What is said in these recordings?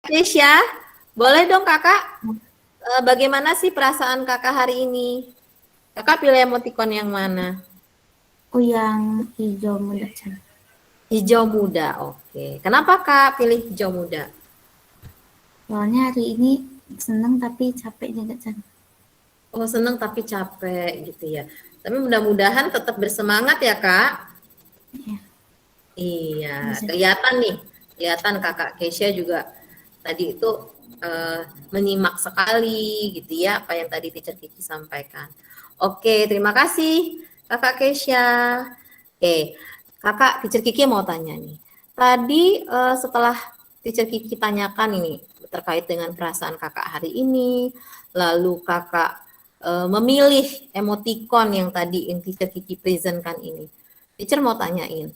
Tisha, boleh dong kakak, bagaimana sih perasaan kakak hari ini? Kakak pilih emoticon yang mana? Oh, yang hijau muda, Chan. Hijau muda, oke. Kenapa kak pilih hijau muda? Soalnya hari ini seneng tapi capek juga, Chan. Oh seneng tapi capek gitu ya. Tapi mudah-mudahan tetap bersemangat ya kak. Ya, Iya, bisa. kelihatan nih, kelihatan kakak Keisha juga tadi itu menyimak sekali gitu ya apa yang tadi Teacher Kiki sampaikan. Oke, terima kasih kakak Keisha. Oke, kakak Teacher Kiki mau tanya nih. Tadi setelah Teacher Kiki tanyakan ini terkait dengan perasaan kakak hari ini, lalu kakak memilih emoticon yang tadi yang Teacher Kiki presentkan ini. Teacher mau tanyain,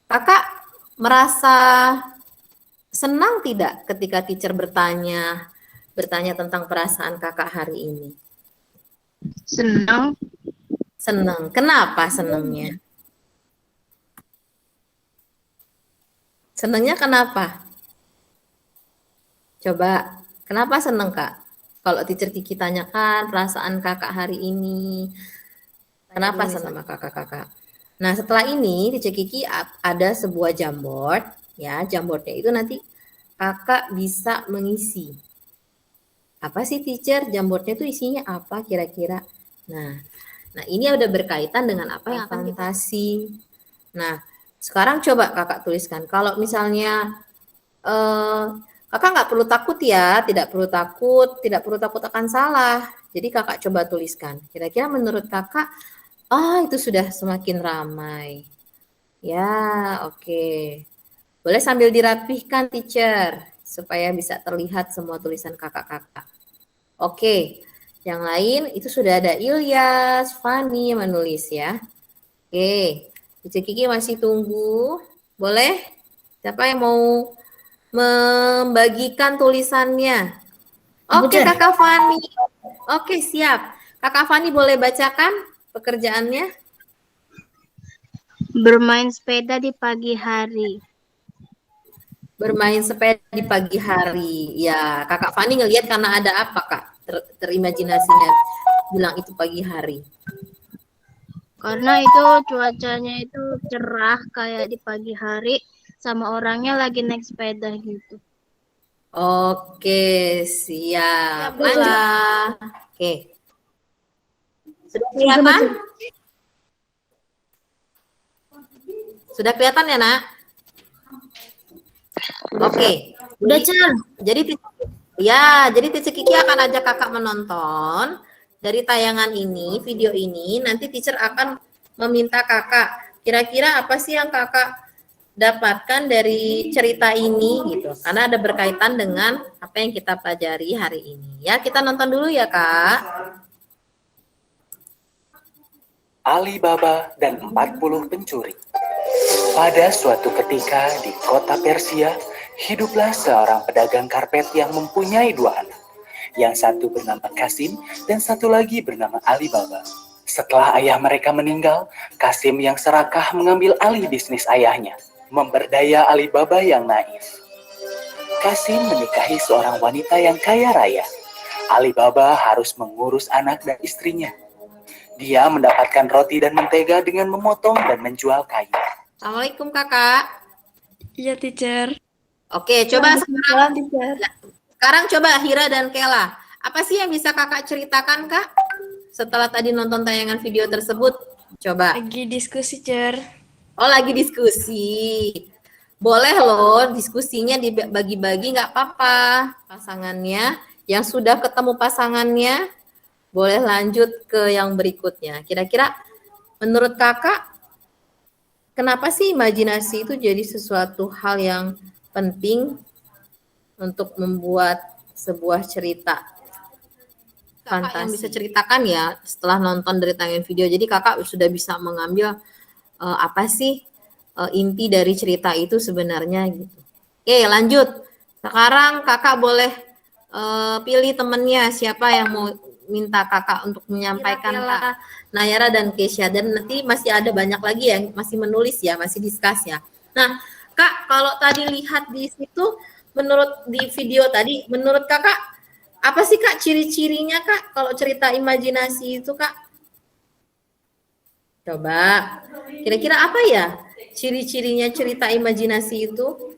kakak merasa senang tidak ketika teacher bertanya tentang perasaan kakak hari ini? Senang. Senang. Kenapa senangnya? Senangnya kenapa? Coba, kenapa senang kak? Kalau teacher Kiki tanyakan perasaan kakak hari ini, kenapa senang sama kakak-kakak? Nah setelah ini teacher Kiki ada sebuah jamboard, ya jamboardnya itu nanti kakak bisa mengisi. Apa sih teacher? Jamboardnya itu isinya apa kira-kira? Nah ini udah berkaitan dengan apa yang akan kita fantasi. Nah sekarang coba kakak tuliskan. Kalau misalnya kakak nggak perlu takut ya, tidak perlu takut akan salah. Jadi kakak coba tuliskan. Kira-kira menurut kakak, itu sudah semakin ramai. Ya, oke. Boleh sambil dirapihkan, teacher, supaya bisa terlihat semua tulisan kakak-kakak. Oke, yang lain itu sudah ada Ilyas, Fani menulis ya. Oke, teacher Kiki masih tunggu. Boleh? Siapa yang mau membagikan tulisannya? Oke, Teacher. Kakak Fani. Oke, siap. Kakak Fani boleh bacakan pekerjaannya? Bermain sepeda di pagi hari. Bermain sepeda di pagi hari. Ya, Kakak Fani ngelihat karena ada apa, Kak? Terimajinasinya bilang itu pagi hari. Karena itu cuacanya itu cerah kayak di pagi hari, sama orangnya lagi naik sepeda gitu. Oke, siap. Lanjut. Oke. Sudah Sudah kelihatan? baca. Sudah kelihatan ya, Nak? Oke. Udah, Chan. Jadi jadi teacher Kiki akan ajak kakak menonton dari tayangan ini, video ini. Nanti teacher akan meminta kakak, kira-kira apa sih yang kakak dapatkan dari cerita ini gitu. Karena ada berkaitan dengan apa yang kita pelajari hari ini. Ya, kita nonton dulu ya, Kak. Alibaba dan 40 pencuri. Pada suatu ketika di kota Persia, hiduplah seorang pedagang karpet yang mempunyai dua anak. Yang satu bernama Kasim dan satu lagi bernama Alibaba. Setelah ayah mereka meninggal, Kasim yang serakah mengambil alih bisnis ayahnya, memberdaya Alibaba yang naif. Kasim menikahi seorang wanita yang kaya raya. Alibaba harus mengurus anak dan istrinya. Dia mendapatkan roti dan mentega dengan memotong dan menjual kayu. Assalamualaikum, Kakak. Iya, teacher. Oke, coba Salam, teacher. sekarang coba Hira dan Kela. Apa sih yang bisa kakak ceritakan, Kak? Setelah tadi nonton tayangan video tersebut, coba. Lagi diskusi, teacher. Oh, lagi diskusi. Boleh loh, diskusinya dibagi-bagi, nggak apa-apa. Pasangannya, yang sudah ketemu pasangannya, boleh lanjut ke yang berikutnya. Kira-kira menurut kakak, kenapa sih imajinasi itu jadi sesuatu hal yang penting untuk membuat sebuah cerita? Kakak yang bisa ceritakan ya setelah nonton dari tayangan video. Jadi kakak sudah bisa mengambil apa sih inti dari cerita itu sebenarnya gitu. Oke, lanjut. Sekarang kakak boleh pilih temennya siapa yang mau minta kakak untuk menyampaikan, Kak. Nayara dan Keisha, dan nanti masih ada banyak lagi yang masih menulis ya, masih discuss ya. Nah, Kak, kalau tadi lihat di situ, menurut di video tadi, menurut kakak, apa sih Kak ciri-cirinya Kak, kalau cerita imajinasi itu Kak? Coba, kira-kira apa ya ciri-cirinya cerita imajinasi itu?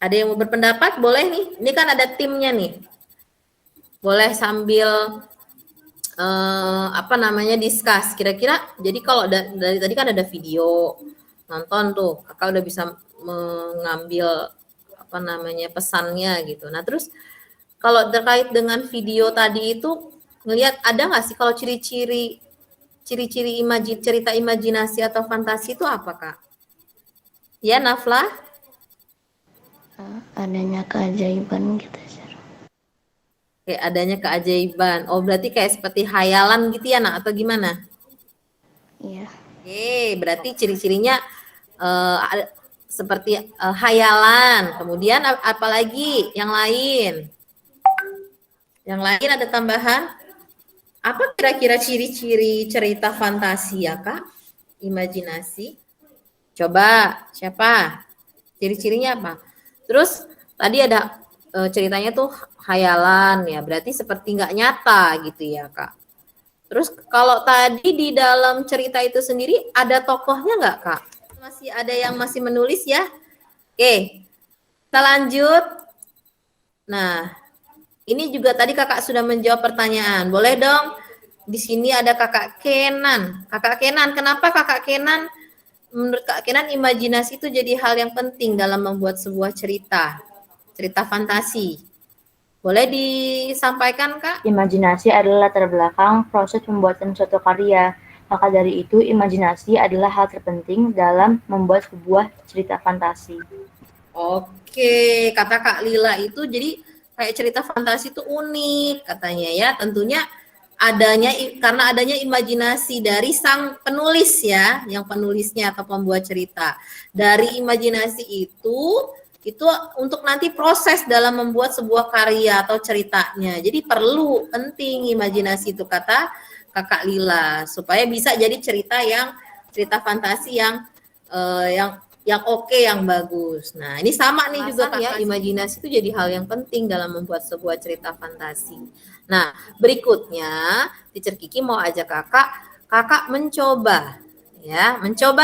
Ada yang mau berpendapat? Boleh nih, ini kan ada timnya nih. Boleh sambil discuss. Kira-kira, jadi kalau dari tadi kan ada video, nonton tuh, kakak udah bisa mengambil pesannya gitu. Nah terus kalau terkait dengan video tadi itu ngelihat ada nggak sih kalau ciri-ciri cerita imajinasi atau fantasi itu apa Kak? Ya Nafla? Adanya keajaiban gitu, Sir. Kayak adanya keajaiban. Oh berarti kayak seperti hayalan gitu ya Nak atau gimana? Iya. Oke, berarti ciri-cirinya seperti hayalan. Kemudian apalagi yang lain? Yang lain ada tambahan? Apa kira-kira ciri-ciri cerita fantasi ya Kak? Imajinasi. Coba, siapa? Ciri-cirinya apa? Terus tadi ada ceritanya tuh hayalan ya, berarti seperti nggak nyata gitu ya Kak. Terus kalau tadi di dalam cerita itu sendiri ada tokohnya nggak Kak? Masih ada yang masih menulis ya? Oke, kita lanjut. Nah, ini juga tadi kakak sudah menjawab pertanyaan. Boleh dong? Di sini ada kakak Kenan. Kakak Kenan, kenapa kakak Kenan? Menurut Kak Kenan, imajinasi itu jadi hal yang penting dalam membuat sebuah cerita fantasi. Boleh disampaikan, Kak? Imajinasi adalah latar belakang proses pembuatan suatu karya. Maka dari itu, imajinasi adalah hal terpenting dalam membuat sebuah cerita fantasi. Oke, kata Kak Lila itu jadi kayak cerita fantasi itu unik katanya ya. Tentunya karena adanya imajinasi dari sang penulis ya, yang penulisnya atau pembuat cerita. Dari imajinasi itu untuk nanti proses dalam membuat sebuah karya atau ceritanya. Jadi penting imajinasi itu kata Kakak Lila supaya bisa jadi cerita fantasi yang oke, yang bagus. Nah, ini sama nih juga Kak ya, imajinasi itu jadi hal yang penting dalam membuat sebuah cerita fantasi. Nah, berikutnya Teacher Kiki mau ajak kakak mencoba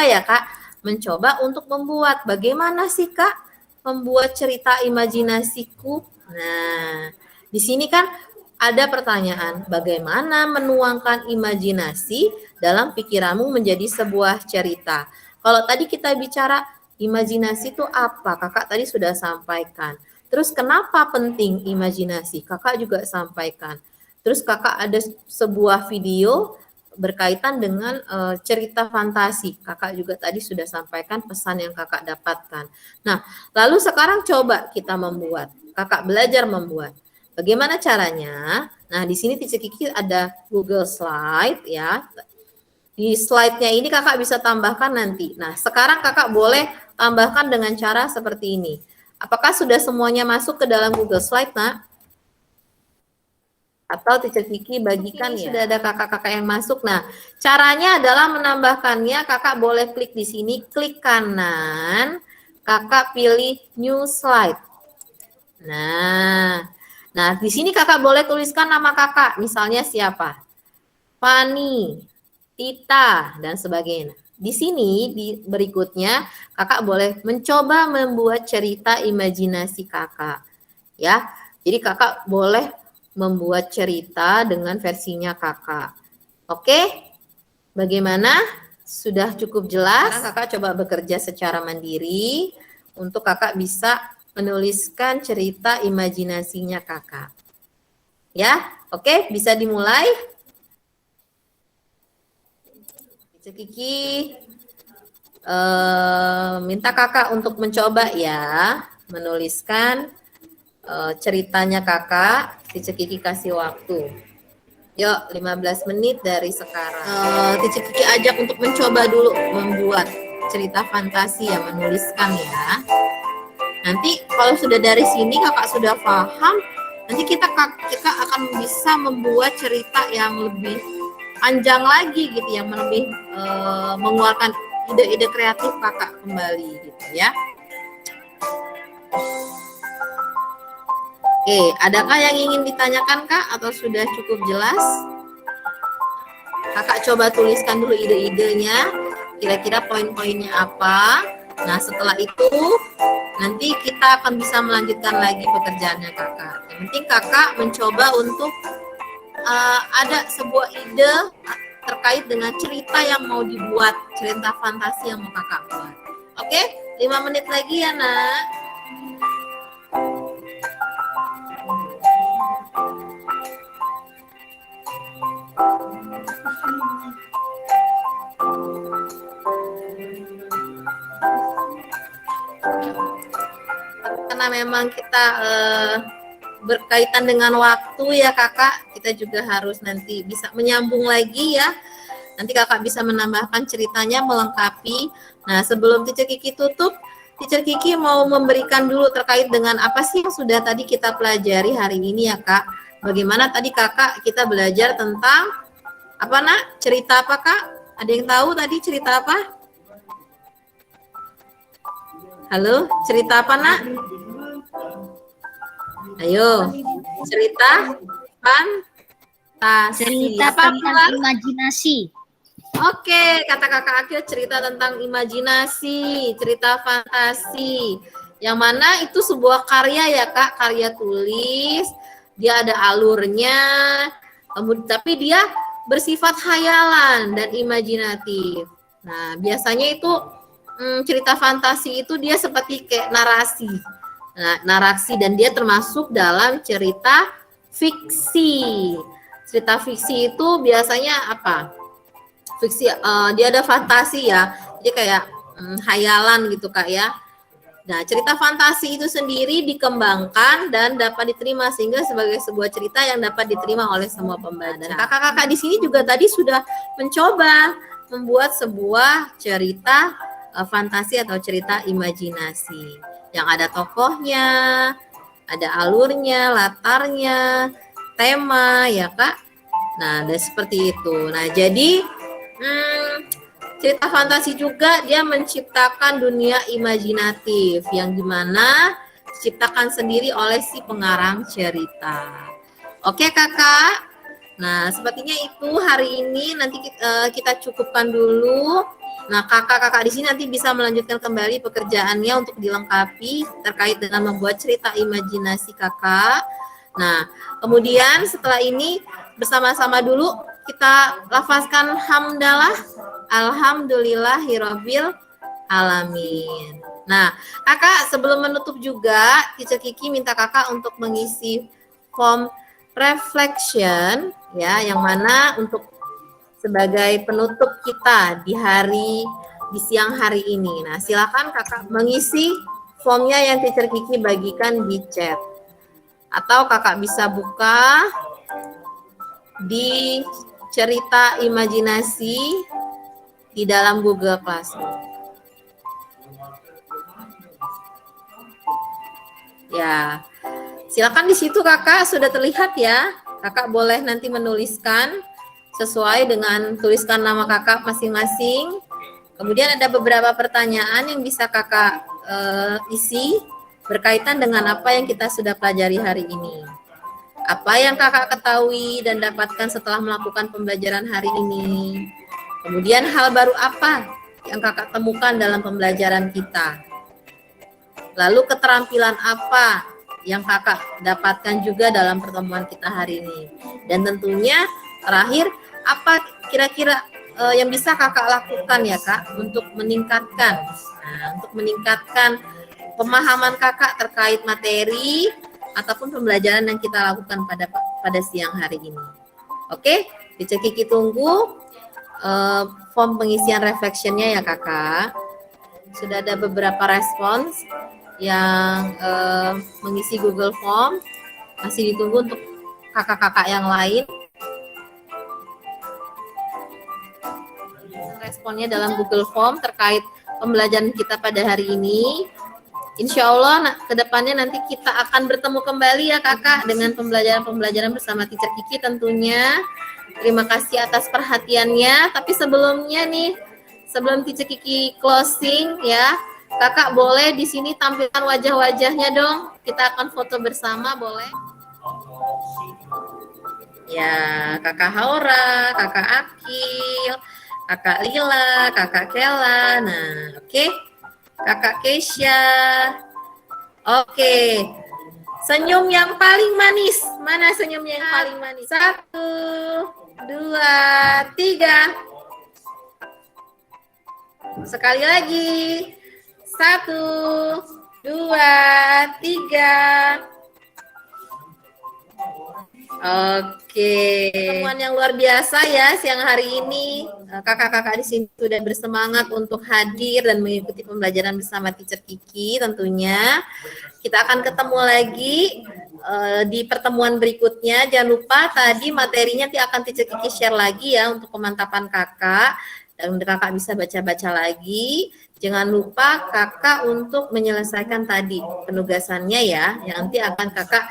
ya Kak, mencoba untuk membuat bagaimana sih Kak membuat cerita imajinasiku. Nah, di sini kan ada pertanyaan, bagaimana menuangkan imajinasi dalam pikiranmu menjadi sebuah cerita. Kalau tadi kita bicara imajinasi itu apa? Kakak tadi sudah sampaikan. Terus kenapa penting imajinasi? Kakak juga sampaikan. Terus kakak ada sebuah video berkaitan dengan cerita fantasi. Kakak juga tadi sudah sampaikan pesan yang kakak dapatkan. Nah, lalu sekarang coba kita membuat. Kakak belajar membuat. Bagaimana caranya? Nah, di sini Teacher Kiki ada Google Slide ya. Di slide-nya ini kakak bisa tambahkan nanti. Nah, sekarang kakak boleh tambahkan dengan cara seperti ini. Apakah sudah semuanya masuk ke dalam Google Slide, Nak? Atau Teacher Kiki bagikan ya? Sudah ada kakak-kakak yang masuk. Nah, caranya adalah menambahkannya. Kakak boleh klik di sini, klik kanan. Kakak pilih New Slide. Nah, di sini kakak boleh tuliskan nama kakak. Misalnya siapa? Fani, Tita, dan sebagainya. Di sini di berikutnya kakak boleh mencoba membuat cerita imajinasi kakak. Ya. Jadi kakak boleh membuat cerita dengan versinya kakak. Oke? Bagaimana? Sudah cukup jelas? Sekarang kakak coba bekerja secara mandiri untuk kakak bisa menuliskan cerita imajinasinya kakak. Ya? Oke, bisa dimulai? Kiki minta kakak untuk mencoba ya menuliskan ceritanya kakak. Teacher Kiki kasih waktu. Yuk, 15 menit dari sekarang. Teacher Kiki ajak untuk mencoba dulu membuat cerita fantasi yang menuliskan ya. Nanti kalau sudah dari sini kakak sudah paham, nanti kita akan bisa membuat cerita yang lebih panjang lagi gitu, yang lebih mengeluarkan ide-ide kreatif kakak kembali gitu ya. Oke, adakah yang ingin ditanyakan Kak atau sudah cukup jelas? Kakak coba tuliskan dulu ide-idenya, kira-kira poin-poinnya apa. Nah, setelah itu nanti kita akan bisa melanjutkan lagi pekerjaannya kakak. Yang penting kakak mencoba untuk ada sebuah ide terkait dengan cerita yang mau dibuat, cerita fantasi yang mau kakak buat. Oke, 5 menit lagi ya nak. Karena memang kita berkaitan dengan waktu ya kakak, kita juga harus nanti bisa menyambung lagi ya. Nanti kakak bisa menambahkan ceritanya, melengkapi. Nah, sebelum Teacher Kiki tutup, Teacher Kiki mau memberikan dulu terkait dengan apa sih yang sudah tadi kita pelajari hari ini ya kak. Bagaimana tadi kakak kita belajar tentang apa nak? Cerita apa kak? Ada yang tahu tadi cerita apa? Halo, cerita apa nak? Ayo, cerita fantasi. Cerita Apa, tentang Pilar? imajinasi. Oke, kata kakak Akil cerita tentang imajinasi, cerita fantasi. Yang mana itu sebuah karya ya kak, karya tulis. Dia ada alurnya, tapi dia bersifat khayalan dan imajinatif. Nah, biasanya itu cerita fantasi itu dia seperti kayak narasi. Nah, narasi dan dia termasuk dalam cerita fiksi. Cerita fiksi itu biasanya apa? Fiksi dia ada fantasi ya. Jadi kayak khayalan gitu kak ya. Nah, cerita fantasi itu sendiri dikembangkan dan dapat diterima sehingga sebagai sebuah cerita yang dapat diterima oleh semua pembaca. Dan kakak-kakak di sini juga tadi sudah mencoba membuat sebuah cerita fantasi atau cerita imajinasi yang ada tokohnya, ada alurnya, latarnya, tema ya kak. Nah, dan seperti itu. Nah, jadi cerita fantasi juga dia menciptakan dunia imajinatif yang dimana diciptakan sendiri oleh si pengarang cerita. Oke kakak. Nah, sepertinya itu hari ini nanti kita cukupkan dulu. Nah, kakak-kakak di sini nanti bisa melanjutkan kembali pekerjaannya untuk dilengkapi terkait dengan membuat cerita imajinasi kakak. Nah, kemudian setelah ini bersama-sama dulu kita lafazkan hamdalah, alhamdulillahirabbil alamin. Nah, kakak sebelum menutup juga, Teacher Kiki minta kakak untuk mengisi form reflection ya, yang mana untuk sebagai penutup kita di siang hari ini. Nah, silakan kakak mengisi formnya yang Teacher Kiki bagikan di chat. Atau kakak bisa buka di cerita imajinasi di dalam Google Classroom. Ya, silakan di situ kakak sudah terlihat ya. Kakak boleh nanti menuliskan sesuai dengan tuliskan nama kakak masing-masing. Kemudian ada beberapa pertanyaan yang bisa kakak isi berkaitan dengan apa yang kita sudah pelajari hari ini. Apa yang kakak ketahui dan dapatkan setelah melakukan pembelajaran hari ini. Kemudian hal baru apa yang kakak temukan dalam pembelajaran kita. Lalu keterampilan apa yang kakak dapatkan juga dalam pertemuan kita hari ini. Dan tentunya terakhir, apa kira-kira yang bisa kakak lakukan ya kak untuk meningkatkan, pemahaman kakak terkait materi ataupun pembelajaran yang kita lakukan pada siang hari ini. Oke, Teacher Kiki tunggu form pengisian reflection-nya ya kakak. Sudah ada beberapa respons yang mengisi Google Form, masih ditunggu untuk kakak-kakak yang lain. Responnya dalam Google Form terkait pembelajaran kita pada hari ini. Insya Allah ke depannya nanti kita akan bertemu kembali ya kakak dengan pembelajaran bersama Teacher Kiki tentunya. Terima kasih atas perhatiannya. Tapi sebelumnya nih, sebelum Teacher Kiki closing ya, kakak boleh di sini tampilkan wajah-wajahnya dong. Kita akan foto bersama, boleh? Ya, kakak Haura, kakak Akil, kakak Lila, kakak Kela. Nah, oke. Kakak Keisha. Oke. Senyum yang paling manis. Mana senyumnya yang paling manis? 1, 2, 3. Sekali lagi. 1, 2, 3. Oke, pertemuan yang luar biasa ya siang hari ini. Kakak-kakak di sini sudah bersemangat untuk hadir dan mengikuti pembelajaran bersama Teacher Kiki tentunya. Kita akan ketemu lagi di pertemuan berikutnya. Jangan lupa tadi materinya nanti akan Teacher Kiki share lagi ya untuk pemantapan kakak. Dan kakak bisa baca-baca lagi. Jangan lupa kakak untuk menyelesaikan tadi penugasannya ya. Yang nanti akan kakak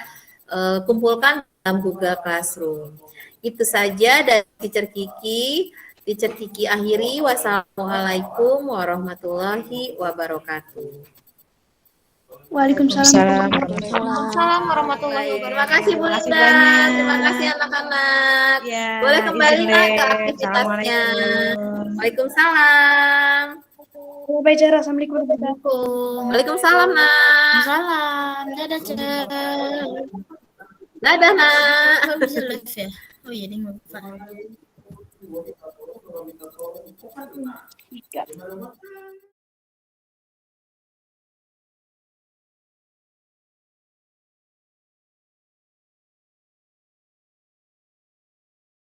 kumpulkan dalam Google Classroom. Itu saja dari Teacher Kiki. Teacher Kiki akhiri. Wassalamualaikum warahmatullahi wabarakatuh. Waalaikumsalam. Waalaikumsalam warahmatullahi Baik, terima wabarakatuh. kasih Bu Linda, terima kasih anak-anak. Ya, Boleh kembali izin ke deh. aktivitasnya. Assalamualaikum. Waalaikumsalam. Assalamualaikum warahmatullahi wabarakatuh. Waalaikumsalam nak. Salam. Dadah, Cek. Dadah nak. Oh, bisa live ya? Oh iya, dia nggak lupa.